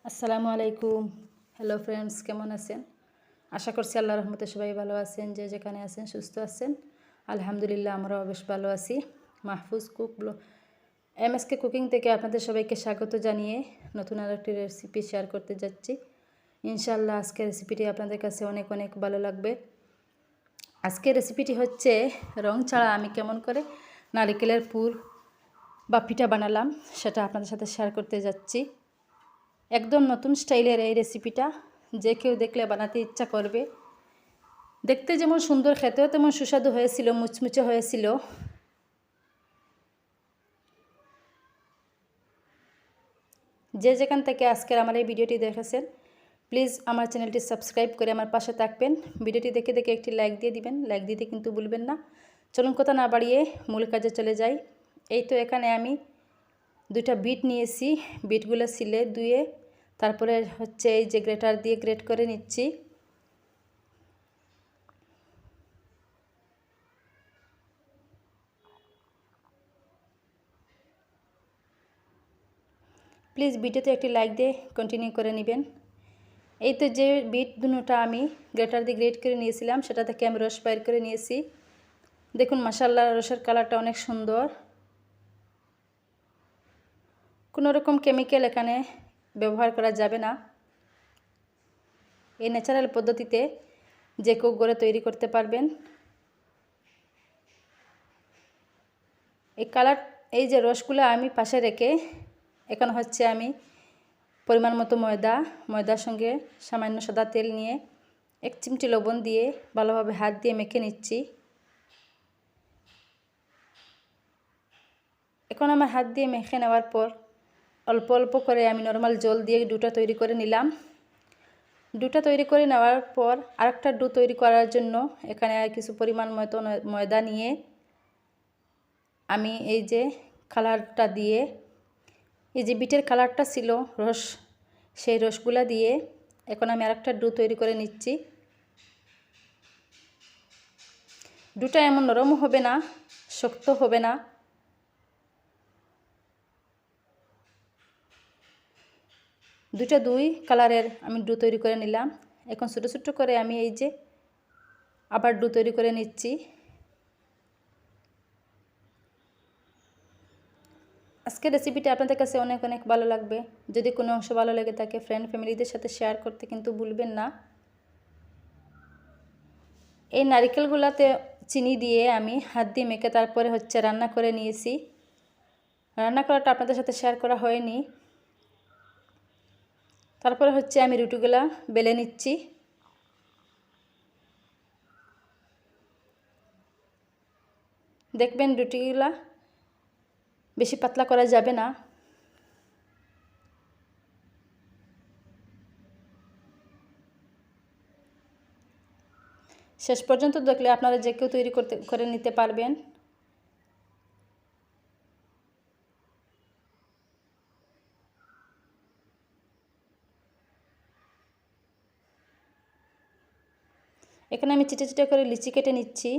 আসসালামু আলাইকুম। Hello friends, কেমন আছেন? আশা করছি আল্লাহর রহমতে সবাই ভালো আছেন। যে যেখানে আছেন সুস্থ আছেন। আলহামদুলিল্লাহ আমরাও বেশ ভালো আছি। মাহফুজ কুক এমএসকে কুকিং থেকে আপনাদের সবাইকে স্বাগত জানিয়ে নতুন আরেকটি রেসিপি শেয়ার করতে যাচ্ছি। ইনশাআল্লাহ আজকের রেসিপিটি আপনাদের কাছে অনেক অনেক ভালো লাগবে। আজকের রেসিপিটি হচ্ছে রং ছাড়া আমি কেমন করে নারকেলের পুর বা পিঠা বানালাম সেটা আপনাদের সাথে শেয়ার করতে যাচ্ছি। একদম নতুন স্টাইলের এই রেসিপিটা যে কেউ দেখলে বানাতে ইচ্ছা করবে। দেখতে যেমন সুন্দর, খেতেও তেমন সুস্বাদু হয়েছিল, মুচমুচে হয়েছিল। যে যেখান থেকে আজকের আমার এই ভিডিওটি দেখেছেন, প্লিজ আমার চ্যানেলটি সাবস্ক্রাইব করে আমার পাশে থাকবেন। ভিডিওটি দেখে দেখে একটি লাইক দিয়ে দিবেন, লাইক দিতে কিন্তু ভুলবেন না। চলুন কথা না বাড়িয়ে মূল কাজে চলে যাই। এই তো এখানে আমি দুইটা বিট নিয়েছি, বিটগুলো ছিলে ধুয়ে তারপরে হচ্ছে এই যে গ্রেটার দিয়ে গ্রেট করে নিচ্ছি। প্লিজ ভিডিওতে একটি লাইক দিয়ে কন্টিনিউ করে নেবেন। এই তো যে বিট দুটোটা আমি গ্রেটার দিয়ে গ্রেট করে নিয়েছিলাম, সেটা থেকে আমি রস বাইর করে নিয়েছি। দেখুন মাশাআল্লাহ, রসের কালারটা অনেক সুন্দর। কোনো রকম কেমিক্যাল এখানে ব্যবহার করা যাবে না। এই ন্যাচারাল পদ্ধতিতে যে কেউ ঘরে তৈরি করতে পারবেন। এই যে রসগুলো আমি পাশে রেখে এখন হচ্ছে আমি পরিমাণ মতো ময়দার সঙ্গে সামান্য সাদা তেল নিয়ে 1 চিমটি লবণ দিয়ে ভালোভাবে হাত দিয়ে মেখে নিচ্ছি। এখন আমার হাত দিয়ে মেখে নেওয়ার পর অল্প অল্প করে আমি নর্মাল জল দিয়ে ডোটা তৈরি করে নিলাম। ডোটা তৈরি করে নেওয়ার পর আরেকটা ডো তৈরি করার জন্য এখানে আর কিছু পরিমাণ মতো ময়দা নিয়ে আমি এই যে কালারটা দিয়ে, এই যে বিটের কালারটা ছিল রস, সেই রসগুলা দিয়ে এখন আমি আরেকটা ডো তৈরি করে নিচ্ছি। ডোটা এমন নরম হবে না, শক্ত হবে না। দুই কালারের আমি ডো তৈরি করে নিলাম। এখন ছোটো ছোটো করে আমি এই যে আবার ডো তৈরি করে নিচ্ছি। আজকের রেসিপিটা আপনাদের কাছে অনেক অনেক ভালো লাগবে। যদি কোনো অংশ ভালো লেগে থাকে ফ্রেন্ড ফ্যামিলিদের সাথে শেয়ার করতে কিন্তু ভুলবেন না। এই নারকেলগুলাতে চিনি দিয়ে আমি হাত দিয়ে মেখে তারপরে হচ্ছে রান্না করে নিয়েছি। রান্না করাটা আপনাদের সাথে শেয়ার করা হয়নি। তারপরে হচ্ছে আমি রুটিগুলা বেলে নিচ্ছি। দেখবেন রুটিগুলা বেশি পাতলা করা যাবে না। শেষ পর্যন্ত দেখলে আপনারা যে কেউ তৈরি করে নিতে পারবেন। এখানে আমি চিটা চিটা করে লিচি কেটে নিচ্ছি।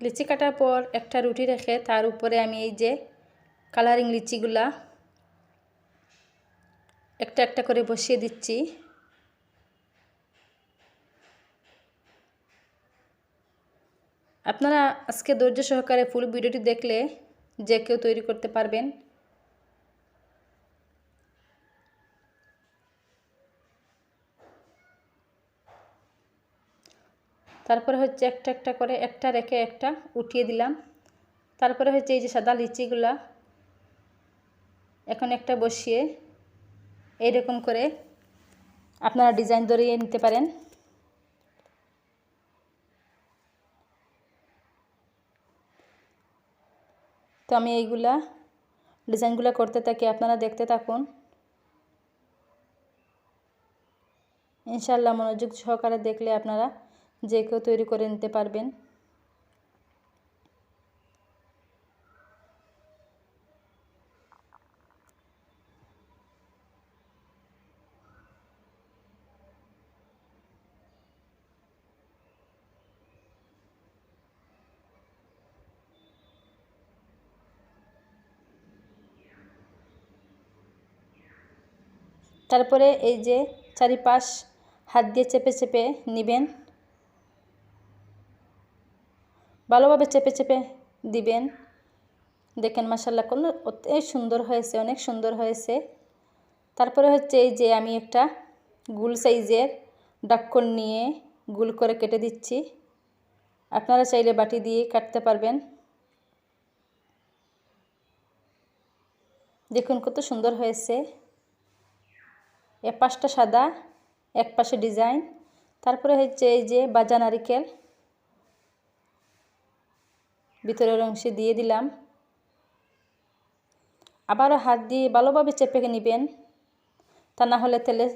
লিচি কাটার পর একটা রুটি রেখে তার উপরে আমি এই যে কালারিং লিচিগুলা একটা একটা করে বসিয়ে দিচ্ছি। আপনারা আজকে ধৈর্য সহকারে ফুল ভিডিওটি দেখলে যে কেউ তৈরি করতে পারবেন। তারপরে হচ্ছে একটা একটা করে একটা রেখে একটা উঠিয়ে দিলাম। তারপরে হচ্ছে এই যে সাদা লিচিগুলা এখন একটা বসিয়ে এইরকম করে আপনারা ডিজাইন ধরিয়ে নিতে পারেন। তো আমি এইগুলা ডিজাইনগুলো করতে থাকি, আপনারা দেখতে থাকুন। ইনশাআল্লাহ মনোযোগ সহকারে দেখলে আপনারা যে কেউ তৈরি করে নিতে পারবেন। তারপরে এই যে চারিপাশ হাত দিয়ে চেপে চেপে নেবেন, ভালোভাবে চেপে চেপে দিবেন। দেখেন মাশাআল্লাহ কত সুন্দর হয়েছে, অনেক সুন্দর হয়েছে। তারপরে হচ্ছে এই যে আমি একটা গোল সাইজের ডাক্কন নিয়ে গোল করে কেটে দিচ্ছি। আপনারা চাইলে বাটি দিয়ে কাটতে পারবেন। দেখুন কত সুন্দর হয়েছে। এক পাশটা সাদা, এক পাশে ডিজাইন। তারপরে হচ্ছে এই যে ভাজা নারকেল ভিতরের অংশে দিয়ে দিলাম। আবারও হাত দিয়ে ভালোভাবে চেপে নেবেন, তা না হলে তেলে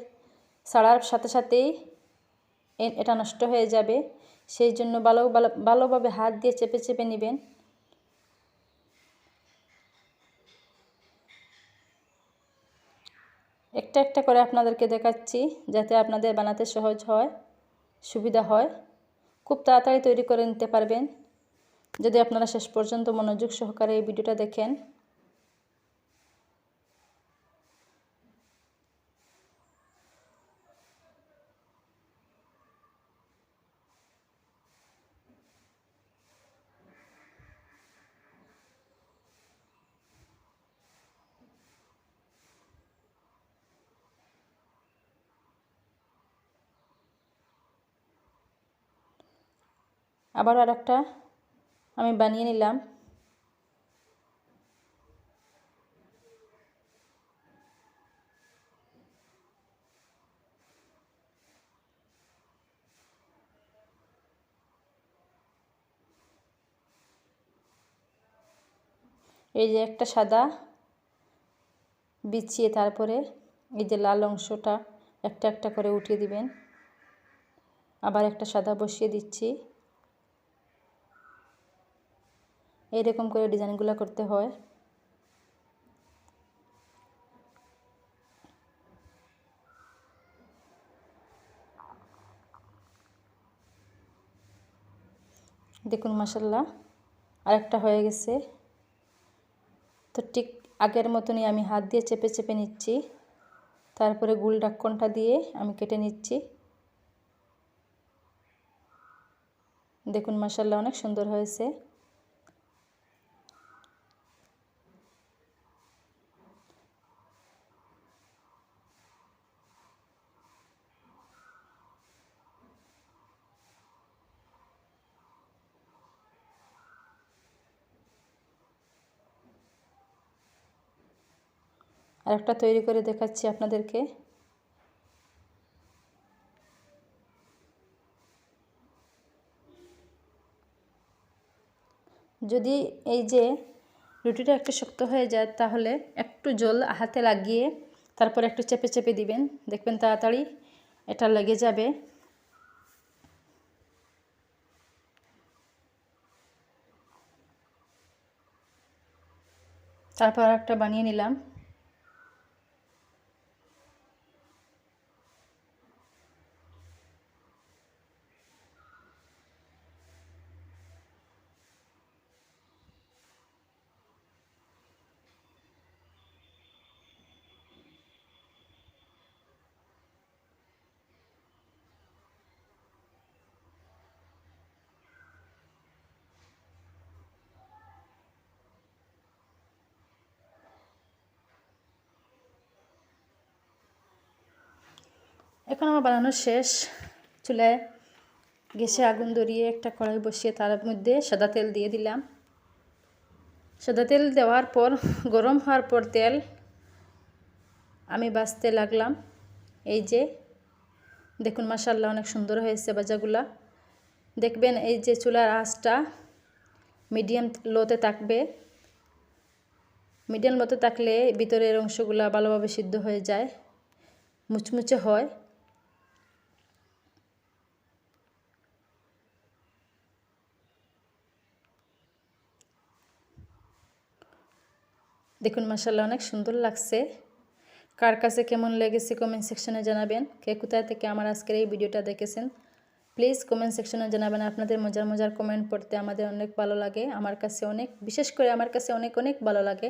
ছাড়ার সাথে সাথেই এটা নষ্ট হয়ে যাবে। সেই জন্য ভালোভাবে হাত দিয়ে চেপে চেপে নেবেন। একটা একটা করে আপনাদেরকে দেখাচ্ছি যাতে আপনাদের বানাতে সহজ হয়, সুবিধা হয়। খুব তাড়াতাড়ি তৈরি করে নিতে পারবেন যদি আপনারা শেষ পর্যন্ত মনোযোগ সহকারে এই ভিডিওটা দেখেন। আবার আরেকটা আমি বানিয়ে নিলাম। এই যে একটা সাদা বিছিয়ে তারপরে এই যে লাল অংশটা একটা একটা করে উঠিয়ে দিবেন। আবার একটা সাদা বসিয়ে দিচ্ছি। এইরকম করে ডিজাইনগুলো করতে হয়। দেখুন মাশাআল্লাহ আরেকটা হয়ে গেছে। তো ঠিক আগের মতনই আমি হাত দিয়ে চেপে চেপে নিচ্ছি। তারপরে গোল ঢাকনটা দিয়ে আমি কেটে নিচ্ছি। দেখুন মাশাআল্লাহ অনেক সুন্দর হয়েছে। আরেকটা তৈরি করে দেখাচ্ছি আপনাদেরকে। যদি এই যে রুটিটা একটু শক্ত হয়ে যায় তাহলে একটু জল হাতে লাগিয়ে তারপর একটু চেপে চেপে দিবেন, দেখবেন তাড়াতাড়ি এটা লেগে যাবে। তারপর একটা বানিয়ে নিলাম। এখন আমার বানানো শেষ। চুলায় গ্যাসে আগুন ধরিয়ে একটা কড়াই বসিয়ে তার মধ্যে সাদা তেল দিয়ে দিলাম। সাদা তেল দেওয়ার পর গরম হওয়ার পর তেল আমি ভাজতে লাগলাম। এই যে দেখুন মাশাআল্লাহ অনেক সুন্দর হয়েছে ভাজাগুলা। দেখবেন এই যে চুলার আঁচটা মিডিয়াম লোতে থাকবে। মিডিয়াম লোতে থাকলে ভিতরের অংশগুলা ভালোভাবে সিদ্ধ হয়ে যায়, মুচমুচে হয়। দেখুন মাশাআল্লাহ অনেক সুন্দর লাগছে। কার কাছে কেমন লেগেছে কমেন্ট সেকশনে জানাবেন। কে কোথায় থেকে আমার আজকের এই ভিডিওটা দেখেছেন প্লিজ কমেন্ট সেকশনে জানাবেন। আপনাদের মজার মজার কমেন্ট পড়তে আমাদের অনেক ভালো লাগে, আমার কাছে অনেক, বিশেষ করে আমার কাছে অনেক অনেক ভালো লাগে।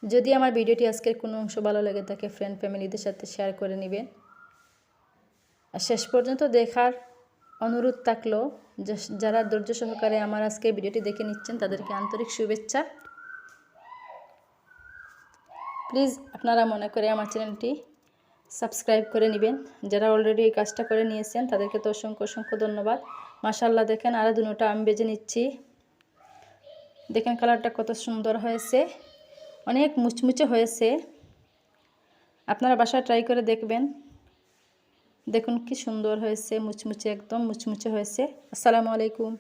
যদি আমার ভিডিওটি আজকের কোনো অংশ ভালো লেগে থাকে ফ্রেন্ড ফ্যামিলিদের সাথে শেয়ার করে নেবেন। আর শেষ পর্যন্ত দেখার অনুরোধ থাকলো, যারা ধৈর্য সহকারে আমার আজকের ভিডিওটি দেখে নিচ্ছেন তাদেরকে আন্তরিক শুভেচ্ছা। প্লিজ আপনারা মনে করে আমার চ্যানেলটি সাবস্ক্রাইব করে নেবেন। যারা অলরেডি এই কাজটা করে নিয়েছেন তাদেরকে তো অসংখ্য অসংখ্য ধন্যবাদ। মাশাআল্লাহ দেখেন আরও দুটোটা আমি ভেজে নিচ্ছি। দেখেন কালারটা কত সুন্দর হয়েছে, অনেক মুচমুচে হয়েছে। আপনারা বাসায় ট্রাই করে দেখবেন। দেখুন কি সুন্দর হয়েছে, মুচমুচে, একদম মুচমুচে হয়েছে। আসসালামু আলাইকুম।